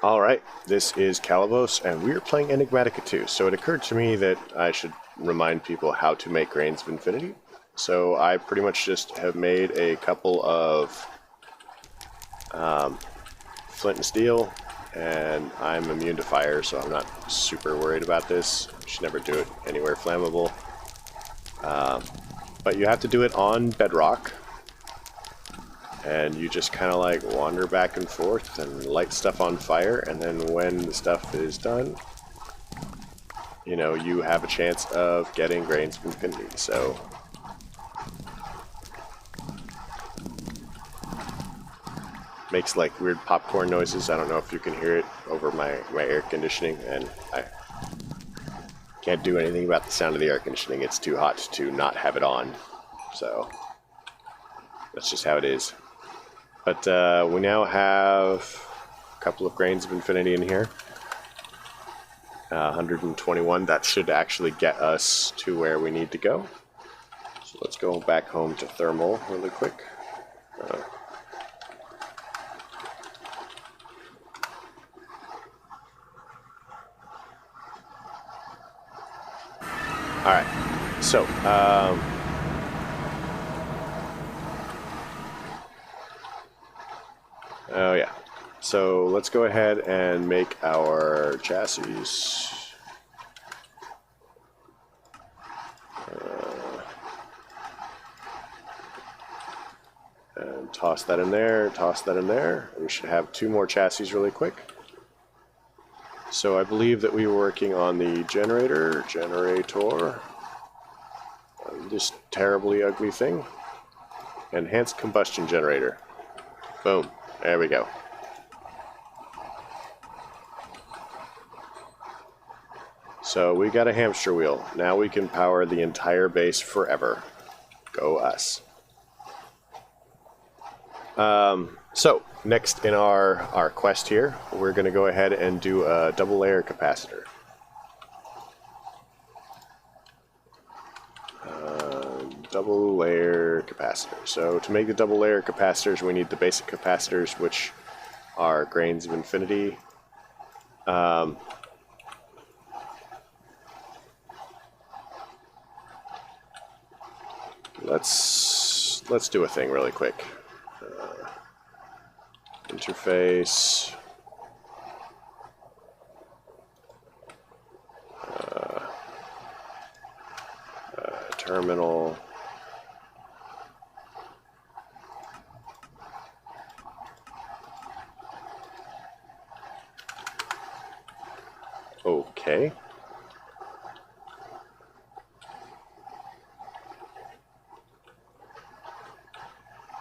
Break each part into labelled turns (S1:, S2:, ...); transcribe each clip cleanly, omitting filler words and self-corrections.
S1: Alright, this is Calibos, and we are playing Enigmatica 2. So it occurred to me that I should remind people how to make Grains of Infinity. So I pretty much just have made a couple of flint and steel, and I'm immune to fire, so I'm not super worried about this. You should never do it anywhere flammable. But you have to do it on bedrock. And you just kind of like wander back and forth and light stuff on fire, and then when the stuff is done, you know, you have a chance of getting Grains of Infinity. So makes like weird popcorn noises. I don't know if you can hear it over my air conditioning, and I can't do anything about the sound of the air conditioning. It's too hot to not have it on, so that's just how it is. But we now have a couple of Grains of Infinity in here. 121. That should actually get us to where we need to go. So let's go back home to thermal really quick. Alright, so oh yeah. So let's go ahead and make our chassis. And toss that in there, toss that in there. We should have two more chassis really quick. So I believe that we were working on the generator, this terribly ugly thing. Enhanced combustion generator. Boom. There we go. So we got a hamster wheel. Now we can power the entire base forever. Go us. So next in our quest here, we're going to go ahead and do a double layer capacitor. Double layer capacitor. So to make the double layer capacitors, we need the basic capacitors, which are Grains of Infinity. Let's do a thing really quick. Interface. Terminal. Okay.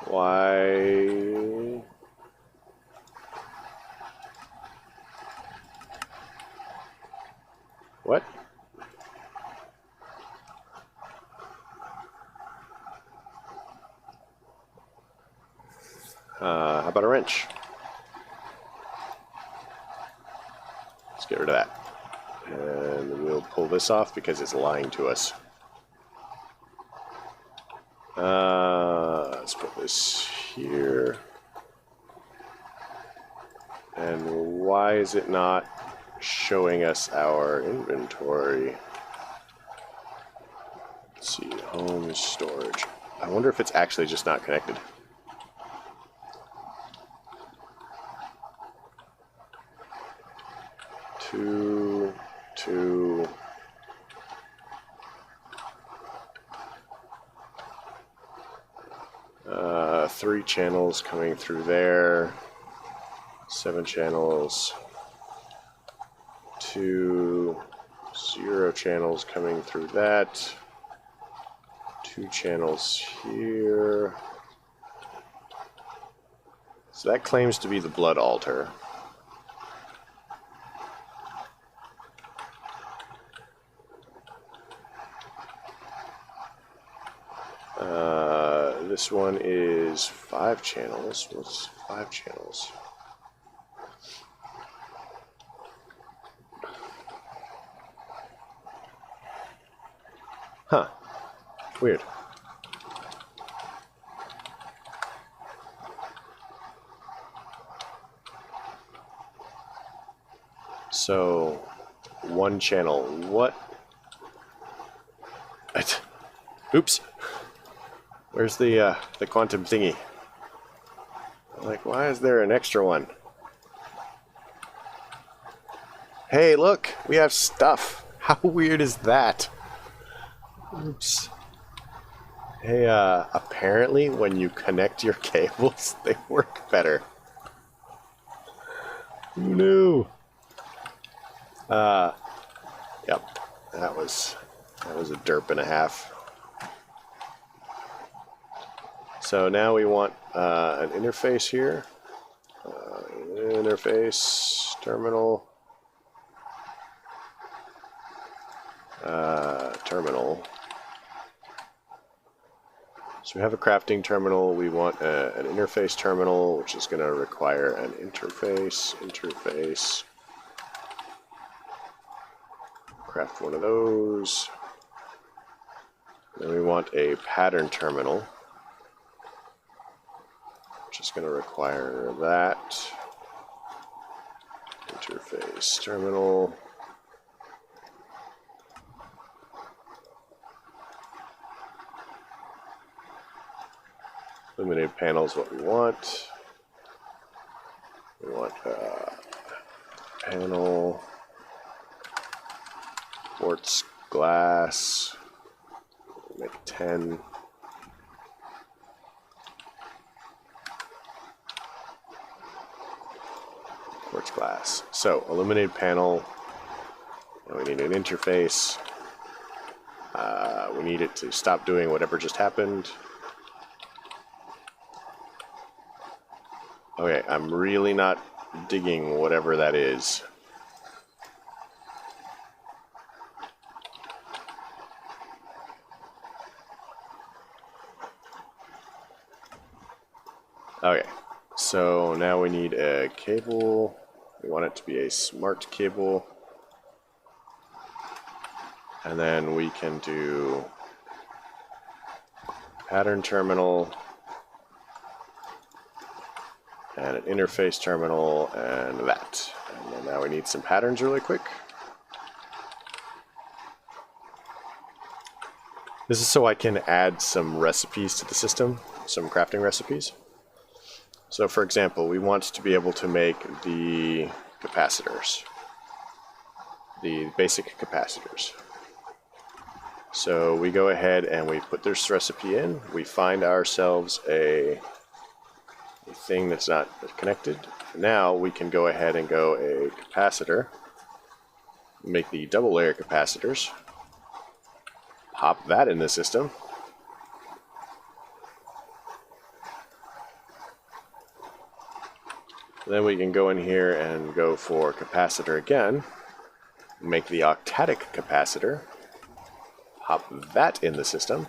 S1: Why? What? How about a wrench? Let's get rid of that. And we'll pull this off because it's lying to us. Let's put this here. And why is it not showing us our inventory? Let's see, home storage. I wonder if it's actually just not connected. Two. 3 channels coming through there. 7 channels. 2, 0 channels coming through that. 2 channels here. So that claims to be the blood altar. This one is 5 channels. What's 5 channels? Huh. Weird. So, one channel. What? Oops. Where's the quantum thingy? Like, why is there an extra one? Hey, look! We have stuff! How weird is that? Oops. Hey, apparently when you connect your cables, they work better. Who knew? Yep. That was a derp and a half. So now we want an interface here. Interface, terminal. Terminal. So we have a crafting terminal. We want an interface terminal, which is going to require an interface. Craft one of those. Then we want a pattern terminal, which is going to require that. Interface terminal. Illuminated panel is what we want. We want panel, quartz glass, make 10. Quartz glass. So, illuminated panel, and we need an interface. We need it to stop doing whatever just happened. Okay, I'm really not digging whatever that is. Okay, so now we need a cable. We want it to be a smart cable. And then we can do pattern terminal. And an interface terminal, and that. And then now we need some patterns really quick. This is so I can add some recipes to the system, some crafting recipes. So for example, we want to be able to make the capacitors, the basic capacitors. So we go ahead and we put this recipe in, we find ourselves a thing that's not connected. Now we can go ahead and go a capacitor, make the double layer capacitors, pop that in the system, then we can go in here and go for capacitor again, make the octadic capacitor, pop that in the system.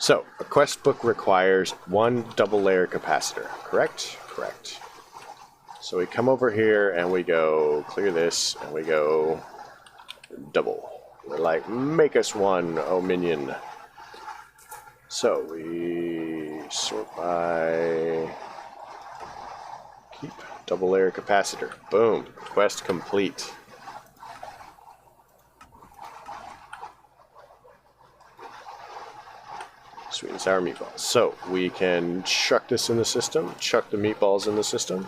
S1: So, a quest book requires one double layer capacitor, correct? Correct. So we come over here and we go clear this and we go double. We're like, make us one, oh minion. So we sort by keep double layer capacitor. Boom, quest complete. Sweet and sour meatballs. So we can chuck this in the system, chuck the meatballs in the system.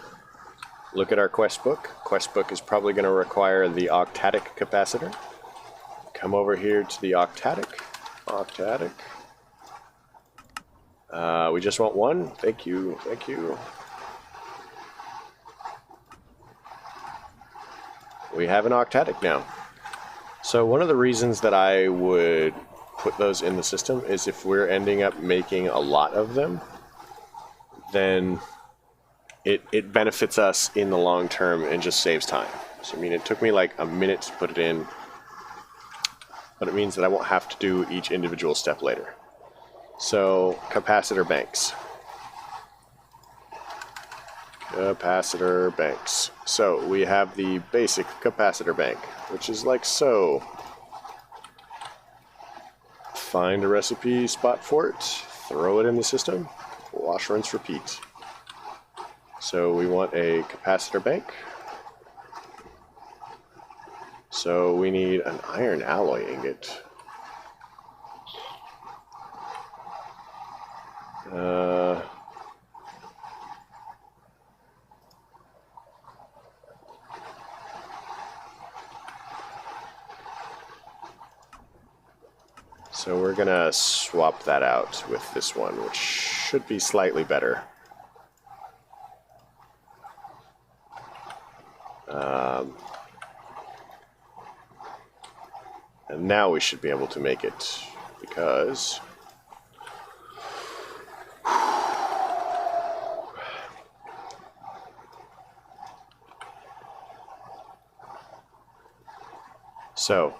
S1: Look at our quest book. Quest book is probably going to require the octadic capacitor. Come over here to the octadic. Octadic. We just want one. Thank you. Thank you. We have an octadic now. So one of the reasons that I would put those in the system is if we're ending up making a lot of them, then it benefits us in the long term and just saves time. So I mean, it took me like a minute to put it in, but it means that I won't have to do each individual step later. So capacitor banks. Capacitor banks. So we have the basic capacitor bank, which is like so. Find a recipe spot for it, throw it in the system, Wash, rinse, repeat. So we want a capacitor bank. So we need an iron alloy ingot. So we're gonna swap that out with this one, which should be slightly better. And now we should be able to make it, because so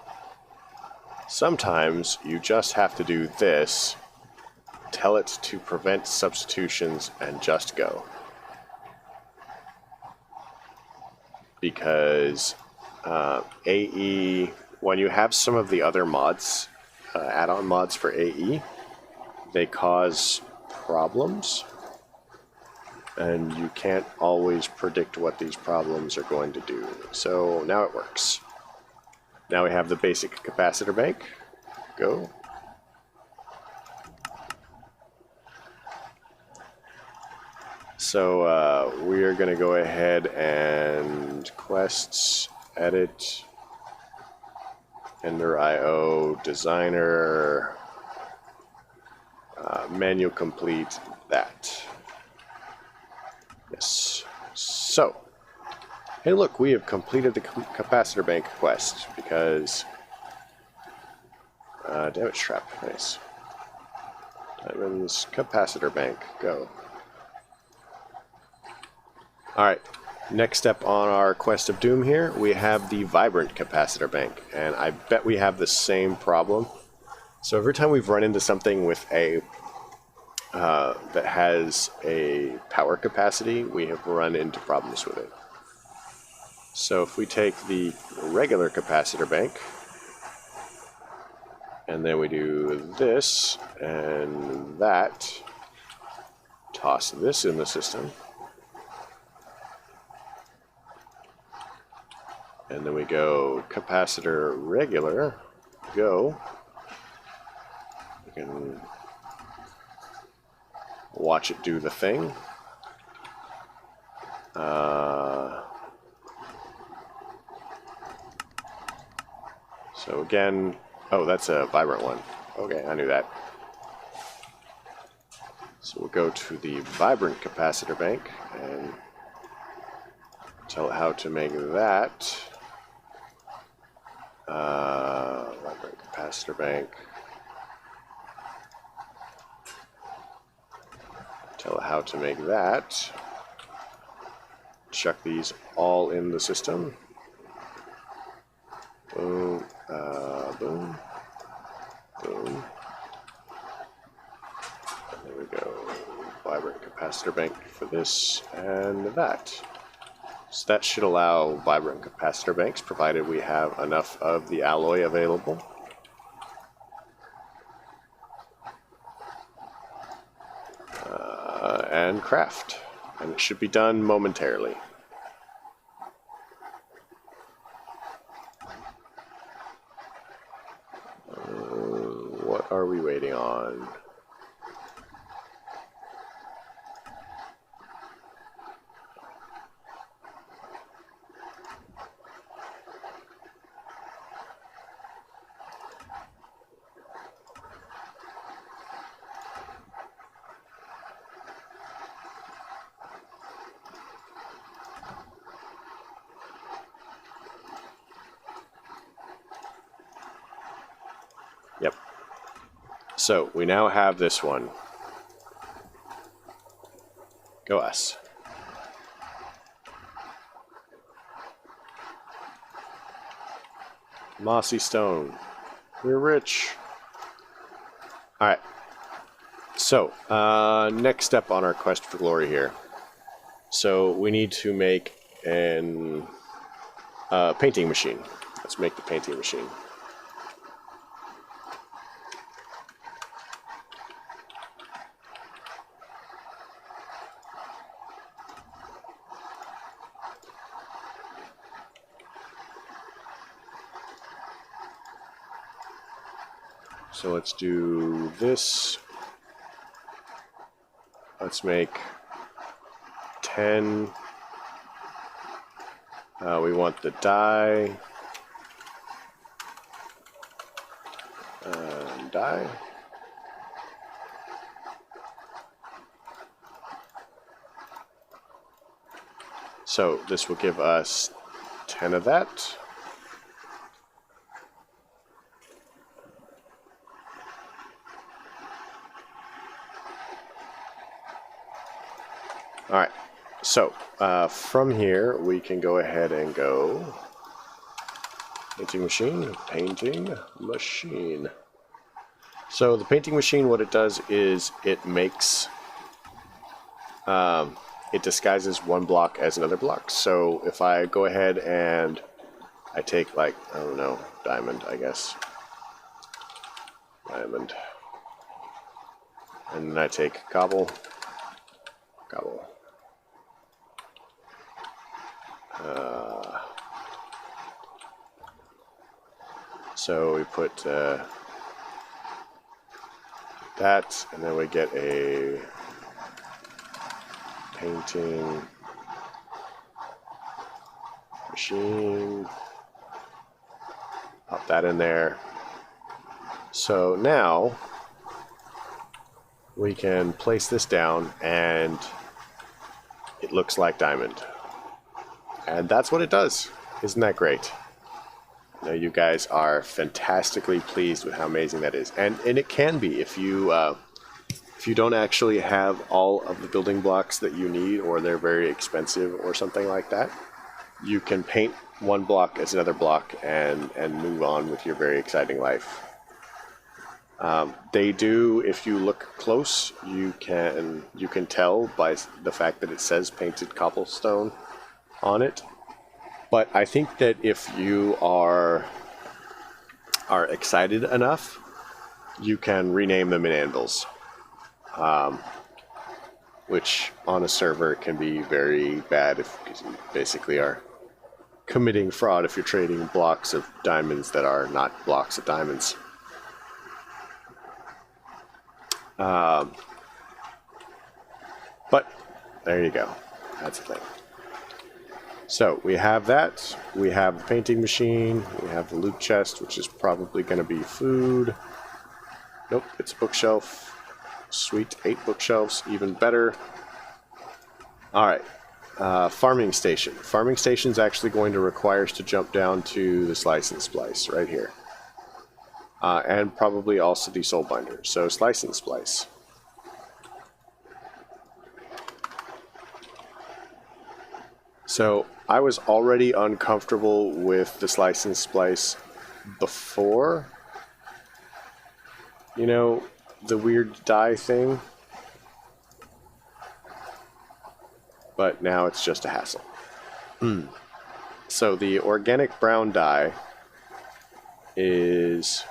S1: sometimes you just have to do this, tell it to prevent substitutions, and just go. Because AE, when you have some of the other mods, add-on mods for AE, they cause problems, and you can't always predict what these problems are going to do. So now it works. Now we have the basic capacitor bank. Go. So we are going to go ahead and quests, edit, Ender IO, designer, menu complete, that. Yes. So, hey look, we have completed the capacitor bank quest because damage trap, nice. Diamonds, capacitor bank, go. Alright, next step on our quest of doom here, we have the vibrant capacitor bank, and I bet we have the same problem. So every time we've run into something with a that has a power capacity, we have run into problems with it. So if we take the regular capacitor bank, and then we do this and that, toss this in the system, and then we go capacitor regular, go. We can watch it do the thing. So again, oh, that's a vibrant one. Okay, I knew that. So we'll go to the vibrant capacitor bank and tell it how to make that. Vibrant capacitor bank. Tell it how to make that. Chuck these all in the system. Boom, boom, boom. And there we go. Vibrant capacitor bank for this and that. So that should allow vibrant capacitor banks, provided we have enough of the alloy available. And craft. And it should be done momentarily. What are we waiting on? Yep. So we now have this one. Go us. Mossy stone. We're rich. Alright. So, next step on our quest for glory here. So we need to make an painting machine. Let's make the painting machine. So let's do this. Let's make 10. We want the die. Die. So this will give us 10 of that. All right, so from here we can go ahead and go painting machine. So the painting machine, what it does is it makes, it disguises one block as another block. So if I go ahead and I take, like, I don't know, diamond, I guess. Diamond. And then I take cobble. Cobble. So we put that, and then we get a painting machine. Pop that in there. So now we can place this down, and it looks like diamond. And that's what it does. Isn't that great? Now you guys are fantastically pleased with how amazing that is. And it can be if you don't actually have all of the building blocks that you need, or they're very expensive or something like that. You can paint one block as another block and move on with your very exciting life. They do, if you look close, you can tell by the fact that it says painted cobblestone on it. But I think that if you are excited enough, you can rename them in anvils, which on a server can be very bad because you basically are committing fraud if you're trading blocks of diamonds that are not blocks of diamonds. But there you go. That's the thing. So we have that. We have the painting machine. We have the loot chest, which is probably going to be food. Nope, it's a bookshelf. Sweet, 8 bookshelves, even better. All right, farming station. Farming station is actually going to require us to jump down to the slice and splice right here. And probably also the soul binder. So slice and splice. So I was already uncomfortable with the slice and splice before, you know, the weird dye thing. But now it's just a hassle. So the organic brown dye is...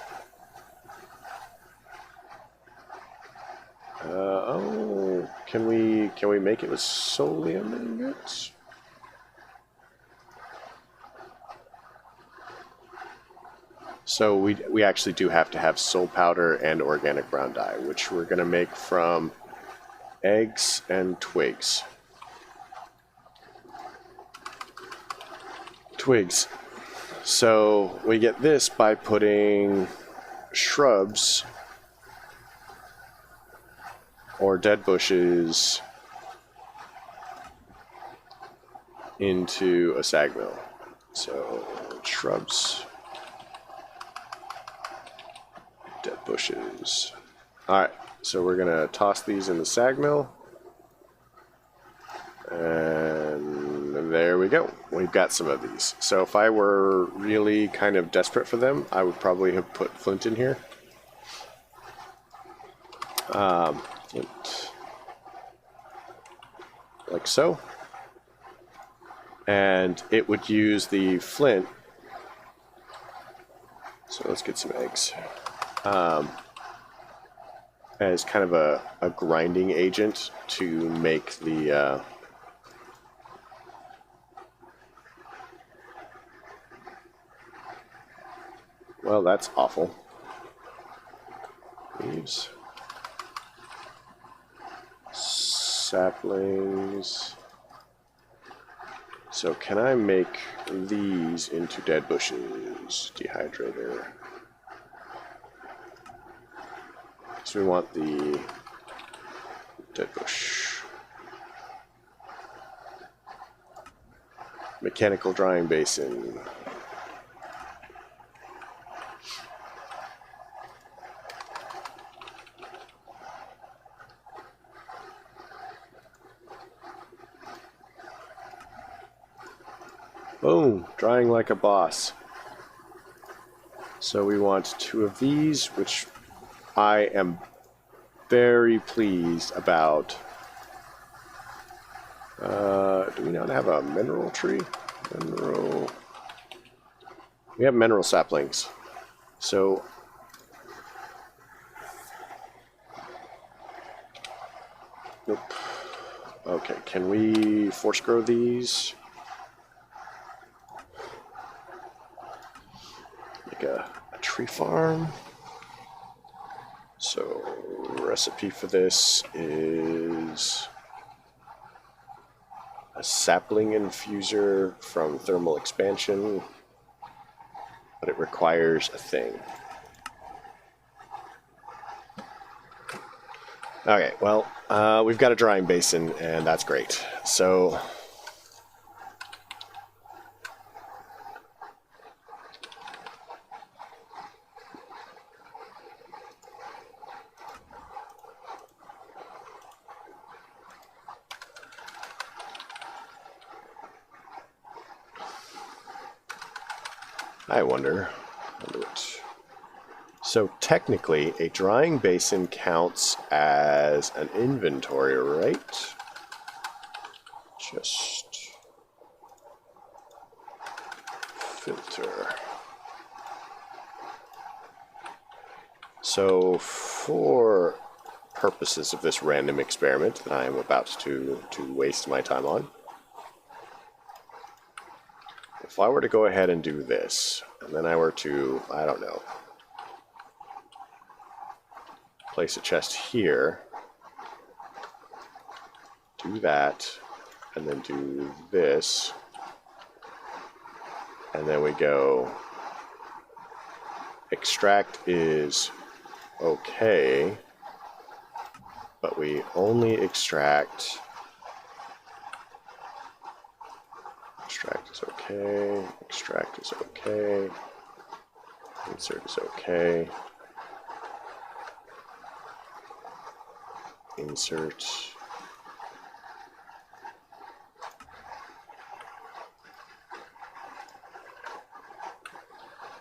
S1: oh, can we make it with solium ingots? So we actually do have to have soul powder and organic brown dye, which we're going to make from eggs and twigs. Twigs. So we get this by putting shrubs or dead bushes into a sag mill. So shrubs, dead bushes. Alright, so we're gonna toss these in the sag mill. And there we go. We've got some of these. So if I were really kind of desperate for them, I would probably have put flint in here. Flint. Like so. And it would use the flint. So let's get some eggs. As kind of a grinding agent to make the well, that's awful. Leaves. Saplings. So can I make these into dead bushes? Dehydrator. So we want the dead bush. Mechanical drying basin. Boom, drying like a boss. So we want 2 of these, which I am very pleased about. Do we not have a mineral tree? Mineral. We have mineral saplings. So nope. Okay, can we force grow these? Like a tree farm. So recipe for this is a sapling infuser from thermal expansion, but it requires a thing. Okay, well, we've got a drying basin, and that's great. So I wonder what. So technically, a drying basin counts as an inventory, right? Just filter. So for purposes of this random experiment that I am about to waste my time on, if I were to go ahead and do this, and then I were to, I don't know, place a chest here, do that, and then do this, and then we go, extract is okay, but we only extract is okay, extract is okay, insert is okay, insert,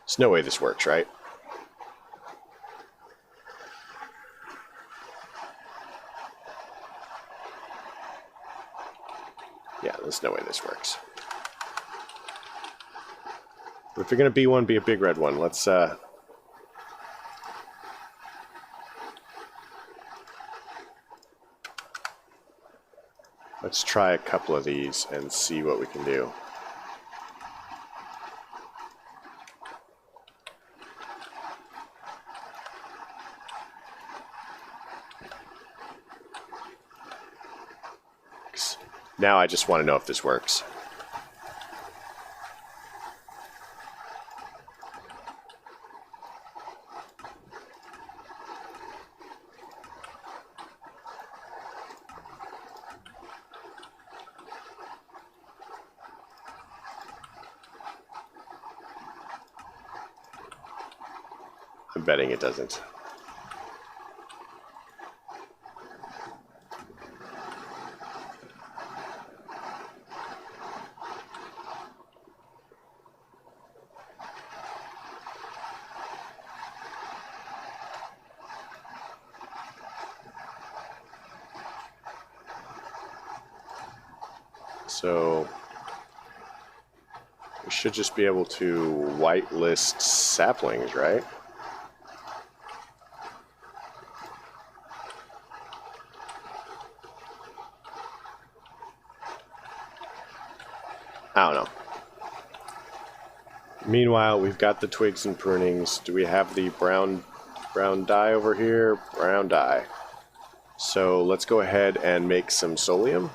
S1: there's no way this works, right? Yeah, there's no way this works. If you're going to be one, be a big red one. Let's try a couple of these and see what we can do. Now I just want to know if this works. I'm betting it doesn't. So we should just be able to whitelist saplings, right? I don't know. Meanwhile, we've got the twigs and prunings. Do we have the brown Brown dye over here, brown dye. So let's go ahead and make some solium.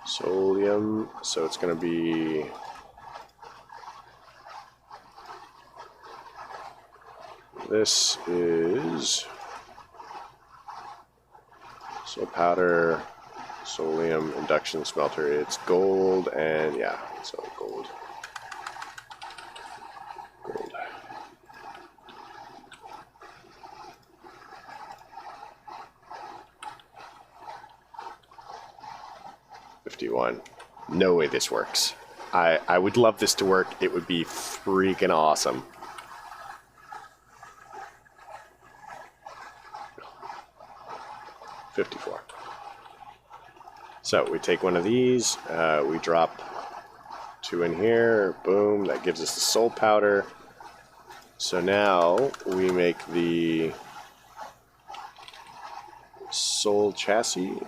S1: Solium, so it's going to be this is soul powder, solium, induction smelter. It's gold and yeah, so gold. Gold. $51. No way this works. I would love this to work. It would be freaking awesome. $54. So we take one of these, we drop 2 in here, boom, that gives us the soul powder. So now we make the soul chassis,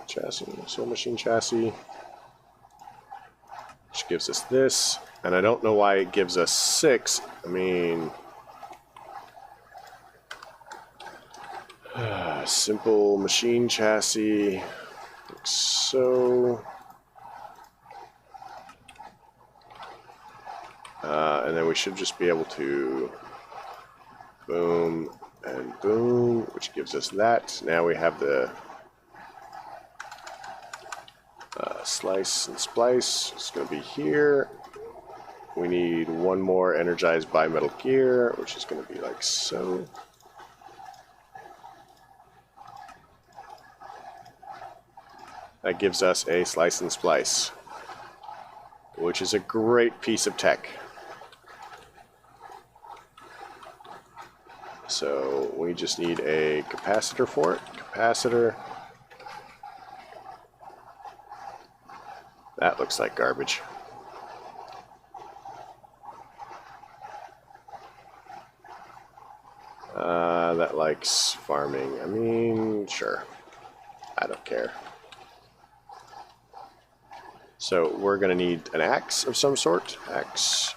S1: soul machine chassis, which gives us this, and I don't know why it gives us 6. I mean, simple machine chassis, like so. And then we should just be able to boom and boom, which gives us that. Now we have the slice and splice. It's going to be here. We need one more energized bimetal gear, which is going to be like so. That gives us a slice and splice, which is a great piece of tech. So we just need a capacitor for it. Capacitor. That looks like garbage. That likes farming. I mean, sure. I don't care. So we're going to need an axe of some sort. Axe.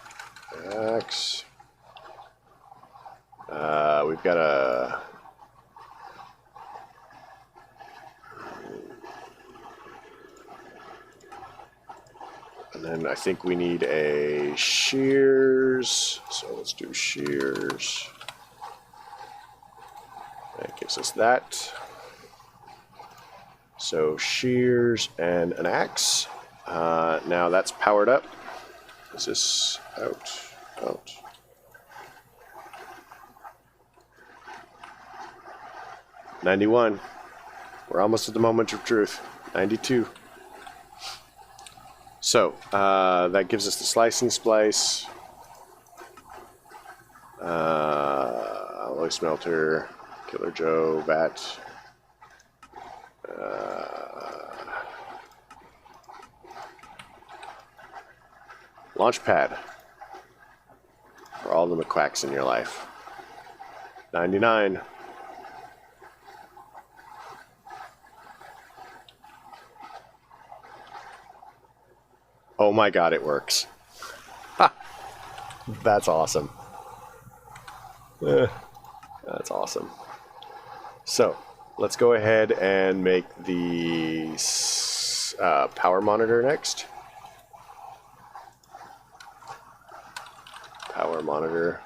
S1: We've got a... And then I think we need a shears. So let's do shears. That gives us that. So shears and an axe. Now that's powered up. Is this out? Out. $91. We're almost at the moment of truth. 92. So that gives us the slice and splice, alloy smelter, Killer Joe, bat, launch pad for all the McQuacks in your life. 99. Oh my god, it works. Ha! That's awesome. That's awesome. So, let's go ahead and make the power monitor next. Power monitor.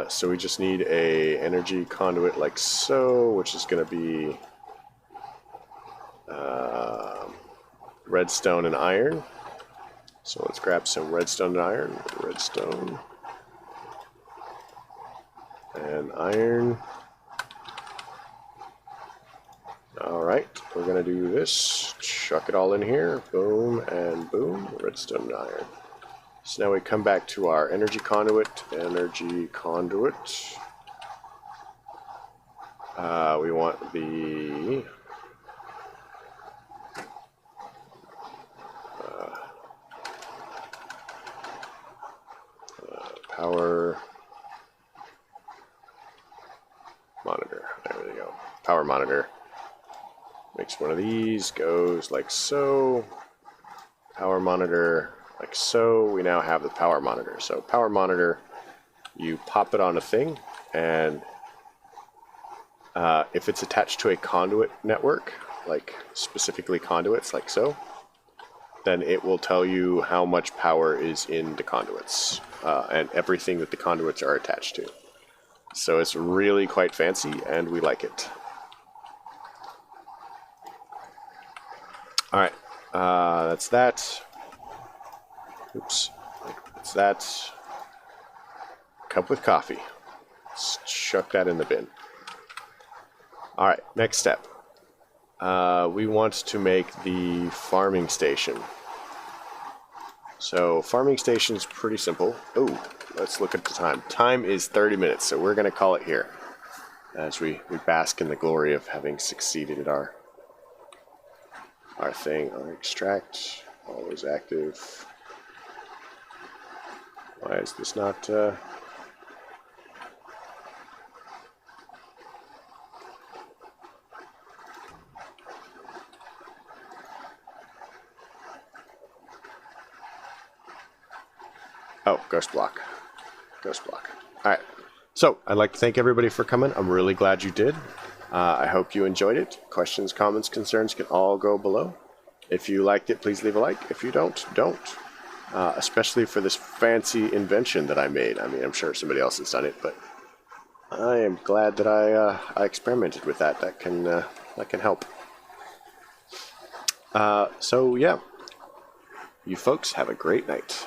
S1: So we just need a energy conduit like so, which is going to be redstone and iron. So let's grab some redstone and iron. Redstone and iron. Alright, we're going to do this. Chuck it all in here. Boom and boom. Redstone and iron. So now we come back to our energy conduit. Energy conduit. We want the power monitor. There we go. Power monitor. Makes one of these, goes like so. Power monitor. like so, we now have the power monitor. So power monitor, you pop it on a thing, and if it's attached to a conduit network, like specifically conduits like so, then it will tell you how much power is in the conduits and everything that the conduits are attached to. So it's really quite fancy, and we like it. Alright, that's that. Oops, that's that. Cup with coffee. Let's chuck that in the bin. Alright, next step. We want to make the farming station. So, farming station is pretty simple. Oh, let's look at the time. Time is 30 minutes, so we're going to call it here. As we bask in the glory of having succeeded at our thing. Our extract, always active. Why is this not... Oh, ghost block. Ghost block. Alright. So, I'd like to thank everybody for coming. I'm really glad you did. I hope you enjoyed it. Questions, comments, concerns can all go below. If you liked it, please leave a like. If you don't, don't. Especially for this fancy invention that I made. I mean, I'm sure somebody else has done it, but I am glad that I experimented with that. That can help. So, yeah. You folks have a great night.